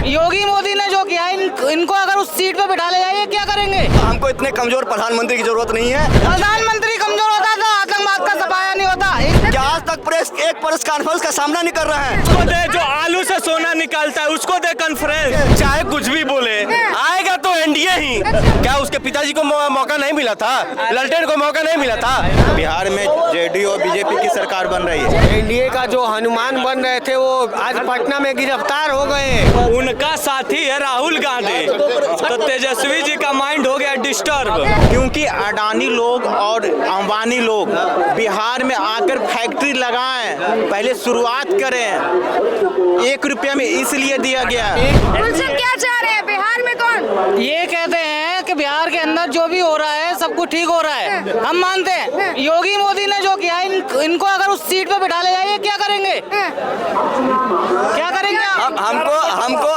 योगी मोदी ने जो किया इनको अगर उस सीट पे बिठा ले जाइए क्या करेंगे? हमको इतने कमजोर प्रधानमंत्री की जरूरत नहीं है। प्रधानमंत्री कमजोर होता तो आतंकवाद का सफाया नहीं होता। क्या आज तक एक प्रेस कॉन्फ्रेंस का सामना नहीं कर रहे हैं? उसको दे जो आलू से सोना निकालता है, उसको दे कॉन्फ्रेंस। चाहे कुछ भी बोले, आएगा तो एनडीए ही। क्या उसके पिताजी को मौका नहीं मिला था? ललटेन को मौका नहीं मिला था? बिहार में जेडीयू और बीजेपी की सरकार बन रही है। एनडीए का जो हनुमान बन रहे थे वो आज पटना में गिरफ्तार हो गए। उनका साथी है राहुल गांधी, तो तेजस्वी जी का माइंड हो गया डिस्टर्ब। क्योंकि अडानी लोग और अंबानी लोग बिहार में आकर फैक्ट्री लगाएं, पहले शुरुआत करें। 1 रुपया में इसलिए दिया गया। गुलशन क्या चाह रहे हैं? बिहार में कौन ये कहते हैं कि बिहार के अंदर जो भी हो रहा है सब कुछ ठीक हो रहा है। हम मानते हैं योगी मोदी ने जो किया इनको अगर उस सीट पे बिठा ले जाइए क्या करेंगे? क्या करेंगे आप?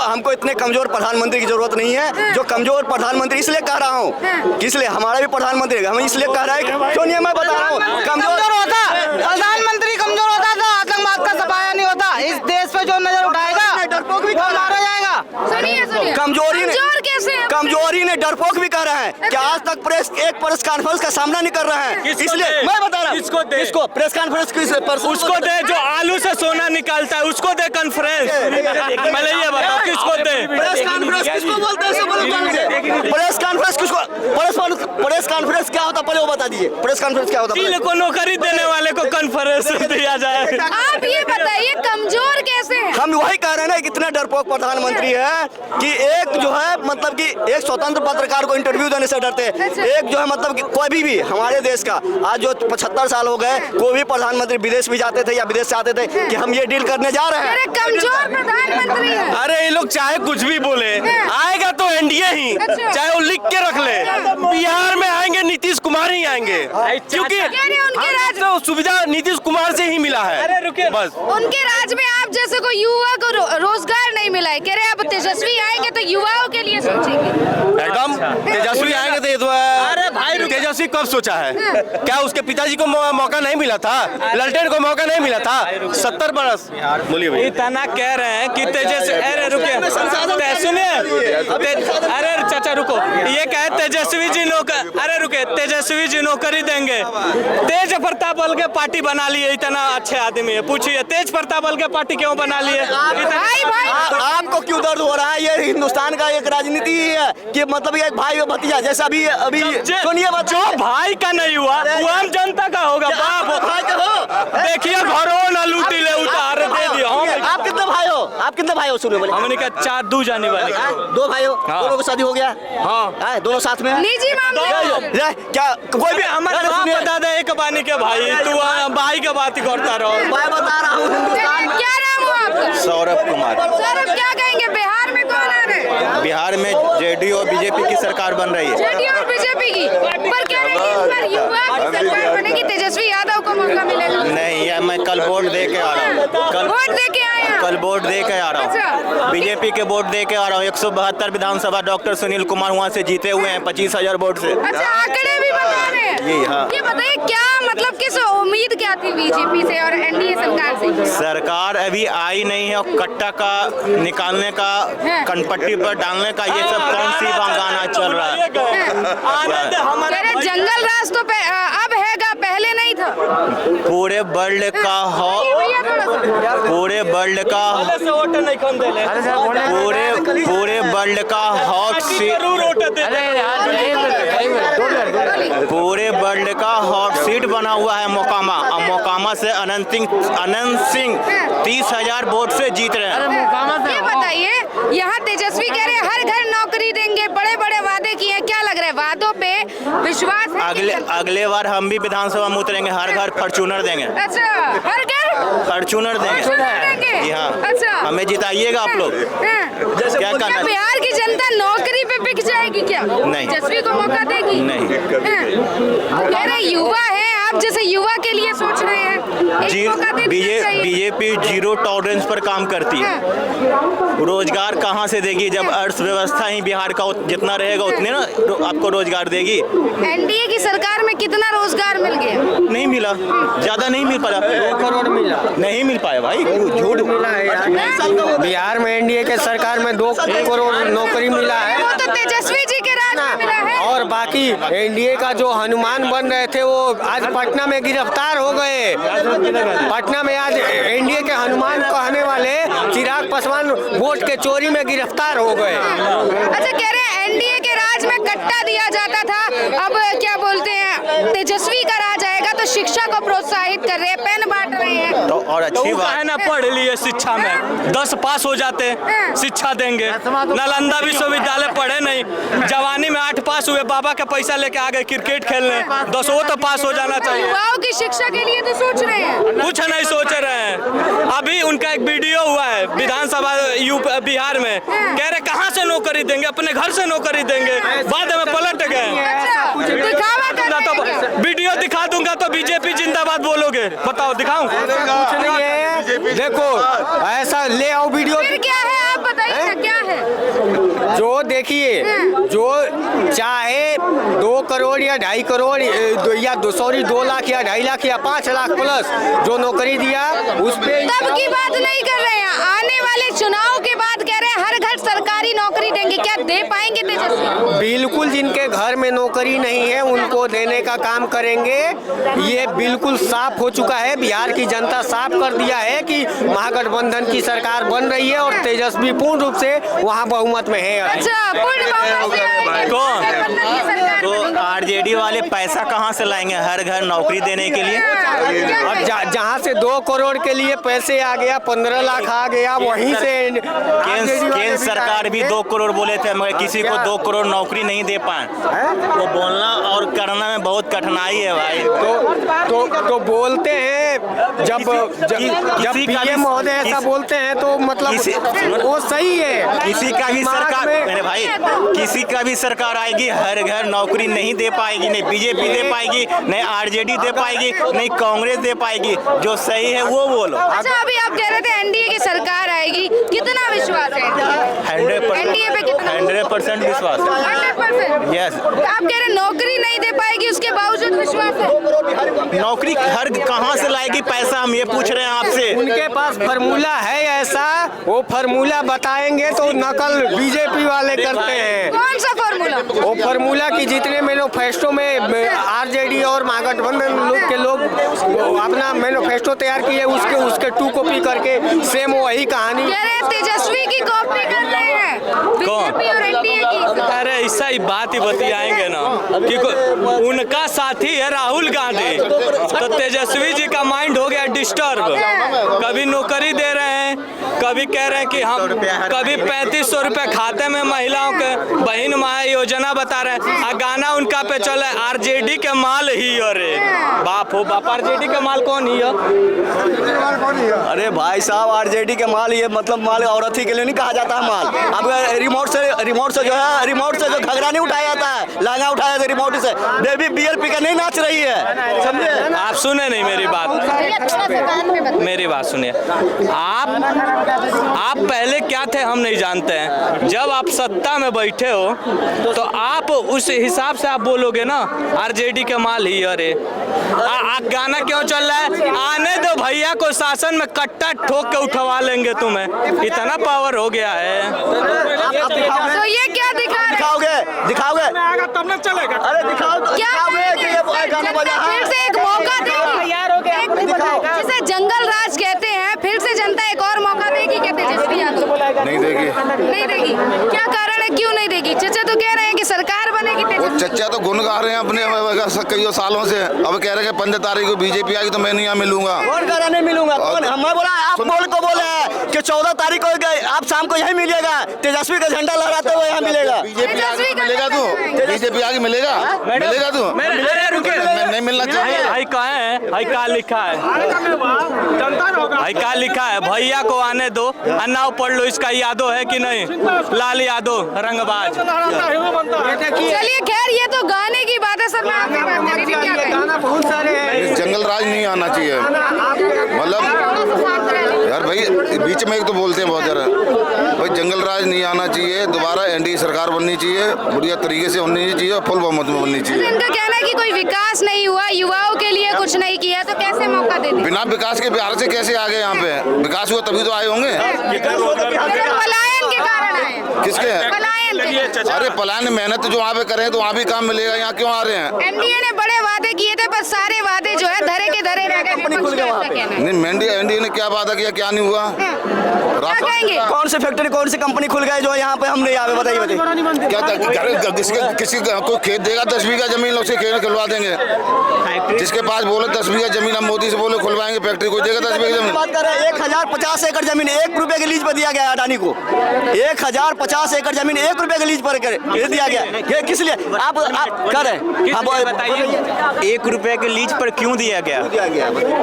हमको इतने कमजोर प्रधानमंत्री की जरूरत नहीं है। जो कमजोर प्रधानमंत्री इसलिए कह रहा हूँ, इसलिए हमारा भी प्रधानमंत्री हम इसलिए कह रहे हैं। क्यों नहीं, मैं बता रहा हूँ। कमजोर होता प्रधानमंत्री, कमजोर होता तो आतंकवाद का सफाया नहीं होता। इस देश पे जो नजर उठाएगा वो मारा जाएगा। सुनिए कमजोरी ने डरपोक भी कर रहे हैं। क्या आज तक एक प्रेस कॉन्फ्रेंस का सामना नहीं कर रहे हैं? इसलिए मैं बता रहा हूँ इसको प्रेस कॉन्फ्रेंस उसको दे जो आलू से सोना निकालता है, उसको दे कॉन्फ्रेंस। पहले ये बताओ किसको दे? प्रेस कॉन्फ्रेंस किसको बोलते हैं? प्रेस कॉन्फ्रेंस क्या होता पहले वो बता दीजिए। प्रेस कॉन्फ्रेंस क्या होता? को नौकरी देने वाले को कॉन्फ्रेंस दिया जाए। आप ये बताइए कमजोर कैसे हैं? हम वही कह रहे हैं ना, कितना डरपोक प्रधानमंत्री है कि एक जो है मतलब कि एक स्वतंत्र पत्रकार को इंटरव्यू देने से डरते हैं। एक जो है मतलब कि कोई भी हमारे देश का आज जो 75 साल हो गए, कोई भी प्रधानमंत्री विदेश भी जाते थे या विदेश से आते थे कि हम ये डील करने जा रहे हैं। कमजोर प्रधानमंत्री है। अरे ये लोग चाहे कुछ भी बोले, आएगा तो एनडीए ही। चाहे वो लिख के रख ले, बिहार में आएंगे नीतीश कुमार ही आएंगे, क्योंकि तो सुविधा नीतीश कुमार से ही मिला है। बस उनके राज में आप जैसे कोई युवा को रोजगार नहीं मिला है। कह रहे अब तेजस्वी आएंगे तो युवाओं के लिए सोचेंगे। एकदम तेजस्वी आएंगे तो अरे भाई तेजस्वी कब सोचा है? क्या उसके पिताजी को मौका नहीं मिला था? ललटेन को मौका नहीं मिला था? 70 बरस बोलिए भाई। इतना कह रहे हैं कि तेजस्वी, अरे रुकिए सुनिए, अरे चाचा रुको, ये कहे तेजस्वी जी अरे रुके, तेजस्वी जी नौकरी देंगे। तेज प्रताप बल के पार्टी बना लिए, इतना अच्छे आदमी है, पूछिए तेज प्रताप बल के पार्टी क्यों बना लिए? आपको क्यों दर्द हो रहा है? ये हिंदुस्तान का एक राजनीति है कि मतलब ये भाई और भतीजा जैसा अभी सुनिए, जो भाई का नहीं हुआ वो आम जनता का होगा। बाप देखिए घरों न लूटी ले उतार दे दिया। आप कितने भाई हो? सुनो, हमने कहा 4 दू जाने वाले 2 भाई हो। दोनों की शादी हो गया? हाँ, दोनों साथ में निजी मामले क्या कोई भी हमारे बता दे एक बानी के भाई, तू भाई के बात करता रहो। मैं बता रहा हूँ क्या नाम हुआ आपका? सौरभ कुमार। सौरभ क्या कहेंगे बिहार में कौन आ रहे हैं? बिहार में जेडीयू और बीजेपी की सरकार बन रही है। जेडीयू और बीजेपी की, पर कह रहे हैं इस बार युवा की सरकार बनेगी, तेजस्वी यादव को मौका मिलेगा। नहीं, यह मैं कल वोट दे के आ रहा हूँ। वोट दे के आए हैं? कल वोट दे के आ रहा हूँ। बीजेपी के वोट दे के आ रहा हूँ। 172 विधानसभा डॉक्टर सुनील कुमार वहाँ से जीते हुए हैं 25,000 वोट से। अच्छा, आंकड़े भी बता रहे हैं। जी हाँ। ये बताइए क्या मतलब किस उम्मीद क्या थी बीजेपी से और एनडीए सरकार से? सरकार अभी आई नहीं है और कट्टा का निकालने का, कनपट्टी पर डालने का, ये सब कौन सी गाना चल रहा है? जंगल राज तो अब हैगा, पहले नहीं था। पूरे वर्ल्ड का हॉट सीट बना हुआ है मोकामा। अब मोकामा से अनंत सिंह 30,000 वोट से जीत रहे हैं। ये बताइए, यहाँ तेजस्वी कह रहे हैं हर घर नौकरी देंगे, बड़े बड़े वादे किए हैं, क्या लग रहा है वादों पे विश्वास है? अगले बार हम भी विधानसभा में उतरेंगे, हर घर फॉर्च्यूनर देंगे। अच्छा, हर घर फॉर्च्यूनर देंगे। जी हाँ, अच्छा, हमें जिताइएगा आप लोग। क्या करना? बिहार की जनता नौकरी पे बिक जाएगी क्या? नहीं। तेजस्वी को मौका देगी? नहीं। कह रहे युवा है आप जैसे युवा के लिए सोच रहे हैं? एक मौका दे देना चाहिए। बीजेपी जीरो टॉलरेंस पर काम करती है। रोजगार कहाँ से देगी जब अर्थव्यवस्था ही बिहार का जितना रहेगा उतने ना आपको रोजगार देगी। एनडीए की सरकार में कितना रोजगार मिल गया? नहीं मिला, ज्यादा नहीं मिल पाया। 2 करोड़ मिला, नहीं मिल पाया भाई, झूठ मिला है यार। बिहार में एनडीए के सरकार में 2 करोड़ नौकरी मिला है। वो तो तेजस्वी जी के राज में मिला है। और बाकी एनडीए का जो हनुमान बन रहे थे वो आज पटना में गिरफ्तार हो गए। पटना में आज एनडीए के हनुमान कहने वाले चिराग पासवान वोट के चोरी में गिरफ्तार हो गए। अच्छा, कह रहे हैं एनडीए के राज में कट्टा दिया जाता था, अब क्या बोलते हैं तेजस्वी का राज आएगा तो शिक्षा को प्रोत्साहित कर रहे हैं, पेन बांट रहे हैं। तो और अच्छी बात है ना, पढ़ लिए शिक्षा में 10 पास हो जाते, शिक्षा देंगे। नालंदा विश्वविद्यालय पढ़े नहीं, जवानी में 8 पास हुए, बाबा का पैसा लेके आ गए क्रिकेट खेलने, 10 तो पास हो जाना चाहिए। युवाओं की शिक्षा के लिए तो सोच रहे हैं। कुछ नहीं सोच रहे हैं। अभी उनका एक वीडियो हुआ है विधानसभा बिहार में, कह रहे कहाँ से नौकरी देंगे, अपने घर से नौकरी देंगे, बाद में पलट गए। अच्छा, दिखावा कर रहे हैं क्या? वीडियो दिखा दूंगा तो बीजेपी जिंदाबाद बोलोगे, बताओ दिखाऊं? कुछ नहीं है, देखो ऐसा ले आओ वीडियो। फिर क्या है, आप बताइए ना, क्या है? जो देखिए, जो चाहे 2 करोड़ या 2.5 करोड़ या 2 लाख या 2.5 लाख या 5 लाख प्लस जो नौकरी दिया उस पे तब की बात नहीं कर रहे हैं, आने वाले चुनाव के बाद कह रहे हैं हर घर सरकारी नौकरी देंगे। क्या दे पाएंगे तेजस्वी? बिल्कुल, जिनके घर में नौकरी नहीं है उनको देने का काम करेंगे। ये बिल्कुल साफ हो चुका है, बिहार की जनता साफ कर दिया है कि महागठबंधन की सरकार बन रही है और तेजस्वी पूर्ण रूप से वहाँ बहुमत में है। अच्छा, पूर्ण बहुमत से आएंगे। कौन? गठबंधन की सरकार तो बनेगी। आरजेडी वाले पैसा कहाँ से लाएंगे हर घर नौकरी देने के लिए? और जहाँ से 2 करोड़ के लिए पैसे आ गया, 15 लाख आ गया, वहीं से केंद्र सरकार भी 2 करोड़ बोले थे, मगर किसी को 2 करोड़ नौकरी नहीं दे पाए। वो बोलना और करना में बहुत कठिनाई है भाई। तो बोलते हैं जब पीएम महोदय ऐसा बोलते हैं तो मतलब वो सही है। किसी का भी सरकार, मेरे भाई, किसी का भी सरकार आएगी हर घर नौकरी नहीं दे पाएगी, नहीं बीजेपी दे पाएगी, नहीं आरजेडी दे पाएगी, नहीं कांग्रेस दे पाएगी। जो सही है वो बोलो। अच्छा, अभी आप कह रहे थे एनडीए की सरकार आएगी, कितना विश्वास है? 100% विश्वास है। 100%? यस। आप कह रहे नौकरी नहीं दे पाएगी, उसके बावजूद विश्वास है? नौकरी हर कहाँ से लाएगी पैसा, हम ये पूछ रहे हैं आपसे। उनके पास फार्मूला है ऐसा, वो फार्मूला बताएंगे तो नकल बीजेपी वाले करते हैं। कौन सा फॉर्मूला? वो फार्मूला की जितने मैनिफेस्टो में आरजेडी और महागठबंधन लोग के लोग अपना मैनिफेस्टो तैयार किए, उसके 2 कॉपी करके सेम वही कहानी। कह रहे हैं तेजस्वी की कॉपी कर रहे हैं बीजेपी और एनडीए की। अरे ऐसा ही बात ही बतियाएंगे ना कि उनका साथी है राहुल गांधी, तो तेजस्वी जी का माइंड हो गया डिस्टर्ब। कभी नौकरी दे रहे हैं, कभी कह रहे हैं कि हम, कभी 3500 रुपए खाते में महिलाओं के बहन माह योजना बता रहे हैं, और गाना उनका पे चले आरजेडी के माल ही। अरे बाप हो बाप, आरजेडी के माल कौन ही है? अरे भाई साहब, आरजेडी के माल, ये मतलब माल औरत ही के लिए नहीं कहा जाता है माल। अब रिमोट से जो है, रिमोट से जो घघरा नहीं उठाया जाता है, लहंगा उठाया जाता है रिमोट से। बेबी बीएल पी के नहीं नाच रही है, समझे? आप सुने नहीं मेरी बात, मेरी बात सुनिए। आप पहले क्या थे हम नहीं जानते हैं, जब आप सत्ता में बैठे हो तो आप उस हिसाब से आप बोलोगे ना आरजेडी के माल ही। अरे गाना क्यों चल रहा है? आने दो भैया को शासन में, कट्टा ठोक के उठवा लेंगे तुम्हें, इतना पावर हो गया है। तो ये क्या दिखाओगे तब न चलेगा। अरे दिखाओ, क्या कि ये गाना बजा। फिर से एक मौका देगी, जिसे जंगल राज कहते हैं, फिर से जनता एक और मौका देगी क्या तेजस्वी यादव? नहीं देगी। नहीं देगी? क्या कारण है, क्यों नहीं देगी? चचा तो कह रहे हैं कि सरकार बनेगी तेजस्वी। चचा तो गुन गा रहे हैं अपने कई सालों से, अब कह रहे हैं 15 तारीख को बीजेपी आएगी तो मैं नहीं यहाँ मिलूंगा। कौन कह रहा नहीं मिलूंगा? कौन? मैं बोला, आप बोले हैं कि 14 तारीख को आप शाम को यही मिलिएगा, तेजस्वी का झंडा लहराते हुए यहाँ मिलेगा। बीजेपी आगे मिलेगा तू, बीजेपी आगे मिलेगा तू? नहीं मिलना चाहिए। भाई कहाँ है? भाई का लिखा है? भाई का लिखा है? भैया को आने दो, नाव पढ़ लो, इसका यादव है कि नहीं? लाल यादव रंगबाज। चलिए खैर ये तो गाने की बात है सर, मैं आपसे बात कर रही थी, क्या कहें? गाना बहुत सारे हैं। जंगल राज नहीं आना चाहिए, मतलब यार भाई बीच में एक तो बोलते हैं बहुत ज़्यादा भाई, जंगल राज नहीं आना चाहिए, दोबारा एनडीए सरकार बननी चाहिए, बढ़िया तरीके से होनी चाहिए और फुल बहुमत में बननी चाहिए। इनका कहना है कि कोई विकास नहीं हुआ, युवाओं के लिए कुछ नहीं किया, तो कैसे मौका दे दें? बिना विकास के बिहार से कैसे आ गए यहाँ पे? विकास हुआ तभी तो आए होंगे। पलायन के कारण आए हैं। किसके? पलायन के। अरे पलायन मेहनत जो वहाँ पे करें तो वहाँ भी काम मिलेगा, यहाँ क्यों आ रहे हैं? एनडीए ने बड़े वादे किए थे पर सारे वादे जो है धरे के धरे रह गए। विपक्ष का ऐसा कहना है। नहीं एनडीए ने क्या वादा किया, क्या नहीं हुआ? क्या कहेंगे? कौन से फैक्ट्री कौन सी कंपनी खुल गए जो यहाँ पे हम नहीं आवे? बताइए बताइए। क्या किसी को खेत देगा 10 बीघा जमीन, लोग से खेत खुलवा देंगे। जिसके पास बोले 10 बीघा जमीन, हम मोदी से बोले खुलवाएंगे फैक्ट्री, कोई देगा 10 बीघा जमीन? बात कर रहे हैं 1050 एकड़ जमीन 1 रुपए के लीज पर दिया गया अडानी को। 1050 एकड़ जमीन 1 रुपए के लीज पर दिया गया। ये किस लिए आप कर रहे हैं? बताइए 1 रुपए के लीज पर क्यों दिया गया?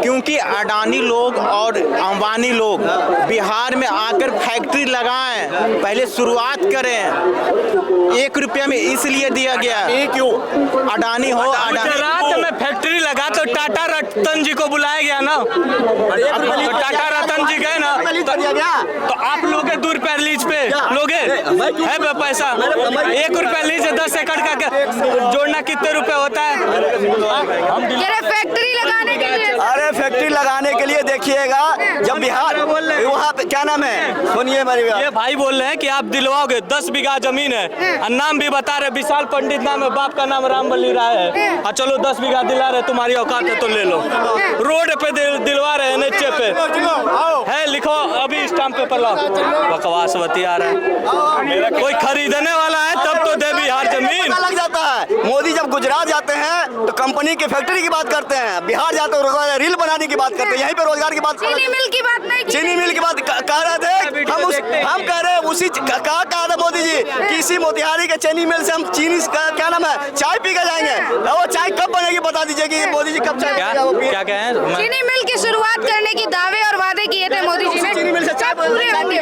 क्योंकि अडानी लोग और अंबानी लोग बिहार में आकर फैक्ट्री लगाएं, पहले शुरुआत करें। 1 रुपया में इसलिए दिया गया। क्यों? अडानी हो, गुजरात में फैक्ट्री लगा तो टाटा रतन जी को बुलाया गया ना, तो टाटा रतन जी गए ना, तो आप लोगे 2 रुपया लीज पे लोगे है पैसा? 1 रुपया लीज 10 एकड़ का जोड़ना कितने रुपए होता है? फैक्ट्री लगाने के लिए, अरे फैक्ट्री लगाने के लिए देखिएगा, जब बिहार वहाँ पे क्या नाम है, सुनिए मेरी बात। ये भाई बोल रहे हैं कि आप दिलवाओगे, 10 बीघा जमीन है और नाम भी बता रहे, विशाल पंडित नाम है, बाप का नाम रामबली राय है, और चलो 10 बीघा दिला रहे, तुम्हारी औकात है तो ले लो। रोड पे दिलवा रहे हैं, नीचे पे है, लिखो अभी स्टाम्प पेपर लाओ। बकवास बतिया रहा है, कोई खरीदने वाला है तब तो दे बिहार जमीन। लग जाता है। मोदी जब गुजरात जाते हैं तो कंपनी की फैक्ट्री की बात करते हैं, बिहार जाते हैं रील बनाने की बात करते हैं, यहीं पे रोजगार की बात। चीनी मिल की बात नहीं, चीनी मिल की बात कह रहे थे हम कह रहे हैं उसी कहा था मोदी जी कि इसी मोतिहारी के चीनी मिल से हम चीनी क्या नाम है चाय पी के जाएंगे। वो चाय कब बनेगी बता दीजिए कि मोदी जी कब चाय क्या कहें? चीनी मिल की शुरुआत करने की दावे और वादे किए थे मोदी जी ने, चीनी मिल से चाय पूरे होंगे।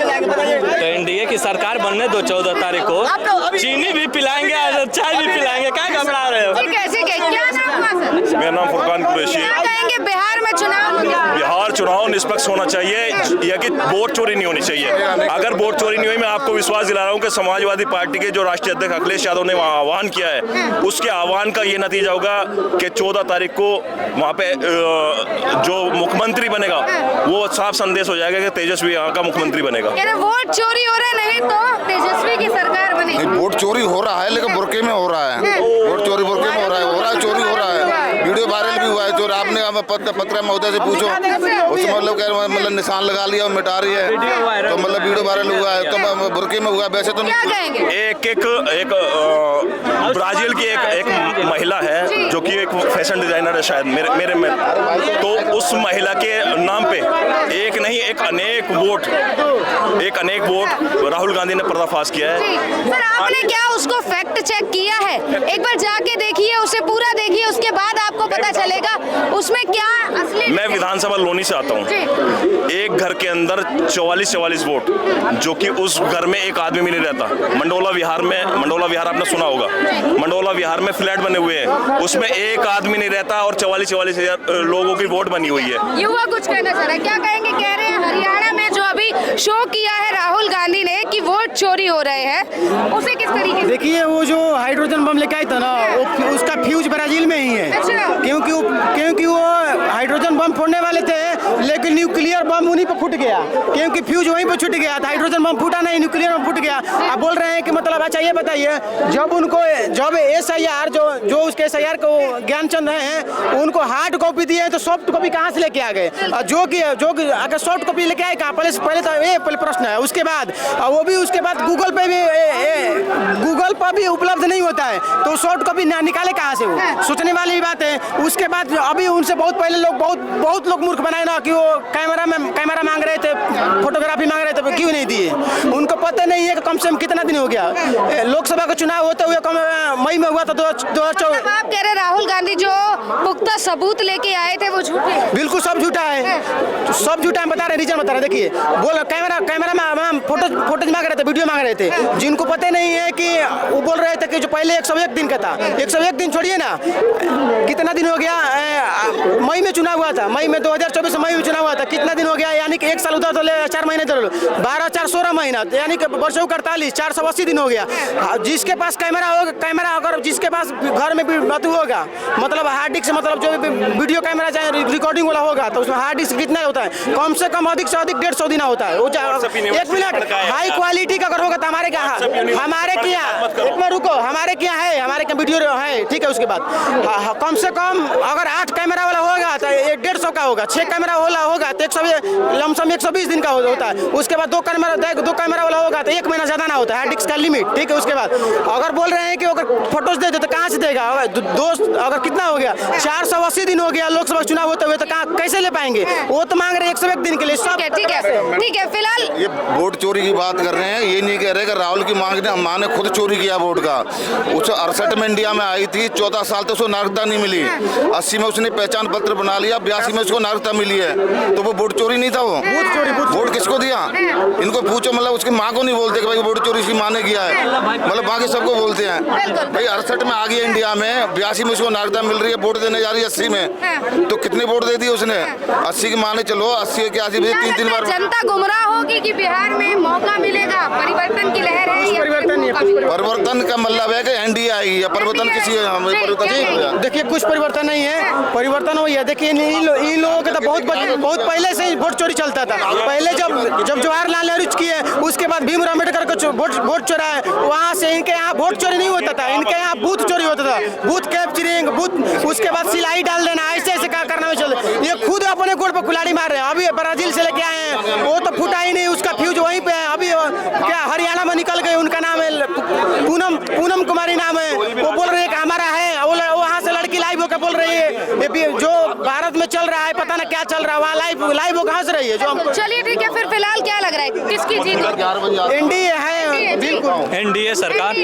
तो एनडीए की सरकार बनने दो 14 तारीख को, चीनी भी पिलाएंगे और चाय भी पिलाएंगे, क्या घबरा रहे हो? ठीक है, क्या नाम हुआ सर? मेरा नाम फुरकान कुरैशी है। क्या कहेंगे बिहार में चुनाव? बिहार चुनाव निष्पक्ष होना चाहिए, यह कि वोट चोरी नहीं होनी चाहिए। अगर वोट चोरी नहीं हुई, मैं आपको विश्वास दिला रहा हूं कि समाजवादी पार्टी के जो राष्ट्रीय अध्यक्ष अखिलेश यादव ने वहां आह्वान किया है, उसके आह्वान का ये नतीजा होगा कि 14 तारीख को वहां पे जो मुख्यमंत्री बनेगा वो साफ संदेश हो जाएगा कि तेजस्वी यहाँ का मुख्यमंत्री बनेगा। वोट चोरी हो रहा है, नहीं तो तेजस्वी की सरकार बनेगी। वोट चोरी हो रहा है लेकिन बुरके में हो रहा है, वोट चोरी बुरके में हो रहा है, चोरी हो रहा है, वीडियो वायरल भी हुआ है। जो आपने पत्र महोदय से पूछो, उसमें मतलब निशान लगा लिया और मिटा रही है, तो मतलब वीडियो वायरल हुआ है, तो बुरके में हुआ। वैसे तो एक ब्राजील की एक महिला है जो कि एक फैशन डिजाइनर है शायद मेरे में, तो उस महिला के नाम पे एक नहीं एक अनेक वोट राहुल गांधी ने पर्दाफाश किया है। सर आपने क्या उसको फैक्ट चेक किया है? एक बार जाके देखिए, उसे पूरा देखिए, उसके बाद आपको पता चलेगा उसमें क्या असली। मैं विधानसभा लोनी से आता हूँ। एक घर के अंदर 44 वोट, जो कि उस घर में एक आदमी भी नहीं रहता। मंडोला विहार आपने सुना होगा, मंडोला विहार में फ्लैट बने हुए हैं, उसमें एक आदमी नहीं रहता और 44 लोगों की वोट बनी हुई है। युवा कुछ कहना चाह रहा है, क्या कहेंगे? कह रहे हैं हरियाणा में जो अभी शो किया है राहुल गांधी ने कि वोट चोरी हो रहे हैं, उसे किस तरीके से? देखिए वो जो हाइड्रोजन बम लेके आए थे ना, उसका फ्यूज ब्राजील में ही है। अच्छा। क्योंकि वो हाइड्रोजन बम फोड़ने वाले थे, लेकिन न्यूक्लियर बम उन्हीं पर फूट गया, क्योंकि फ्यूज वहीं पर छूट गया था। हाइड्रोजन बम फूटा नहीं, न्यूक्लियर बम फूट गया। आप बोल रहे हैं कि मतलब अच्छा ये बताइए, जब SIR जो उसके SIR को ज्ञानचंद हैं उनको हार्ड कॉपी दिए तो सॉफ्ट कॉपी कहाँ से लेके आ गए? जो कि अगर सॉफ्ट कॉपी लेके आए कहाँ? पहले तो ये प्रश्न है। उसके बाद वो भी उसके बाद गूगल पर भी उपलब्ध नहीं होता है, तो सॉफ्ट कॉपी निकाले कहाँ से? वो सोचने वाली बात है। उसके बाद अभी उनसे बहुत पहले लोग बहुत लोग मूर्ख बनाए ना कि वो कैमरा मांग रहे थे फोटोग्राफी मांग रहे थे, क्यों नहीं दिए? उनको पता नहीं है कि कम से कम कितना दिन हो गया लोकसभा का चुनाव होते हुए, कम मई में हुआ था 2024। आप कह रहे राहुल गांधी जो पुख्ता सबूत लेके आए थे वो झूठे? बिल्कुल सब झूठा है, सब झूठा। हम बता रहे, रीजन बता रहे। देखिए बोल कैमरा में फोटोज मांग रहे थे, वीडियो मांग रहे थे, जिनको पता नहीं है कि वो बोल रहे थे कि जो पहले 101 दिन का था, 101 दिन छोड़िए ना, कितना दिन हो गया? मई में चुनाव हुआ था, मई में 2024 मई में चुनाव हुआ था, कितना दिन हो गया? यानी कि 1 साल उधर तो 4 महीने तो 12 4 16 महीना, यानी कि वर्षों 48 480 दिन हो गया। जिसके पास कैमरा होगा, कैमरा अगर जिसके पास घर में भी होगा, मतलब हार्ड डिस्क, मतलब जो वीडियो कैमरा चाहे रिकॉर्डिंग वाला होगा, तो उसमें हार्ड डिस्क कितना होता है? कम से कम अधिक से अधिक 150 दिन होता है। 1 मिनट हाई क्वालिटी का अगर होगा तो हमारे क्या, एक मिनट रुको, हमारे क्या है, हमारे क्या वीडियो है, ठीक है। उसके बाद कम से कम अगर 8 कैमरा वाला होगा तो 150 का होगा, 6 कैमरा वाला होगा तो 120 दिन का होता है। उसके बाद 2 कैमरा वाला होगा तो 1 महीना ज्यादा ना होता है, हार्ड डिस्क का लिमिट, ठीक है। उसके बाद अगर बोल रहे हैं कि अगर फोटोज दे दे तो कहाँ से देगा? दोस्त अगर कितना हो गया, 480 दिन हो गया लोकसभा चुनाव होते हुए, तो कैसे ले पाएंगे? वो तो मांग रहे हैं 101 दिन के लिए। ठीक है। फिलहाल ये वोट चोरी की बात कर रहे हैं, ये नहीं कह रहे कि राहुल की मां ने खुद चोरी किया वोट का। 1968 में इंडिया में आई थी, 14 साल तक उसको नागरिकता नहीं मिली, 80 में उसने पहचान पत्र बना लिया, 82 में उसको नागरिकता मिली है, तो वो वोट चोरी नहीं था। वो वोट किसको दिया? इनको पूछो, मतलब उसकी माँ को नहीं बोलते कि भाई वोट चोरी उसकी माँ ने किया है, मतलब बाकी सबको बोलते हैं। भाई 68 में आ गया इंडिया में, 82 में उसको नागरिकता मिल रही है, वोट देने जा रही है 80 में, तो कितने वोट दे दिए उसने? 80 की माने चलो, 80 के 80 में 3 बार। जनता गुमराह होगी कि बिहार में मौका मिलेगा, परिवर्तन की लहर है, परिवर्तन का मतलब है कि एनडीए आएगी या परिवर्तन किसी देखिए कुछ परिवर्तन नहीं है, परिवर्तन वही है। देखिए इन लोगों के तो बहुत पहले से ही वोट चोरी चलता था। पहले जब जवाहरलाल नेहरू किए, उसके बाद भीमराव अम्बेडकर को वोट चोराए, वहाँ से इनके यहाँ वोट चोरी नहीं होता था, इनके यहाँ बूथ चोरी होता था, बूथ कैप्चरिंग, बूथ उसके बाद सिलाई डाल देना, ऐसे क्या करना में चल। ये खुद अपने गोड़ पर कुल्हाड़ी मार रहे हैं। अभी ब्राजील से लेके आए हैं, वो तो फूटा ही नहीं, उसका फ्यूज वहीं पे है। अभी क्या हरियाणा में निकल गए, उनका नाम है पूनम कुमारी नाम है, वो बोल रहे हैं कि हमारा है, वो वहाँ से लड़की लाइव होकर बोल रही है जो भारत में चल रहा है, पता ना क्या चल रहा है, वहाँ लाइव होकर हंस रही है। जो चलिए ठीक है, फिर फिलहाल क्या लग रहा है, किसकी जीत? एनडीए है, बिल्कुल एनडीए सरकार।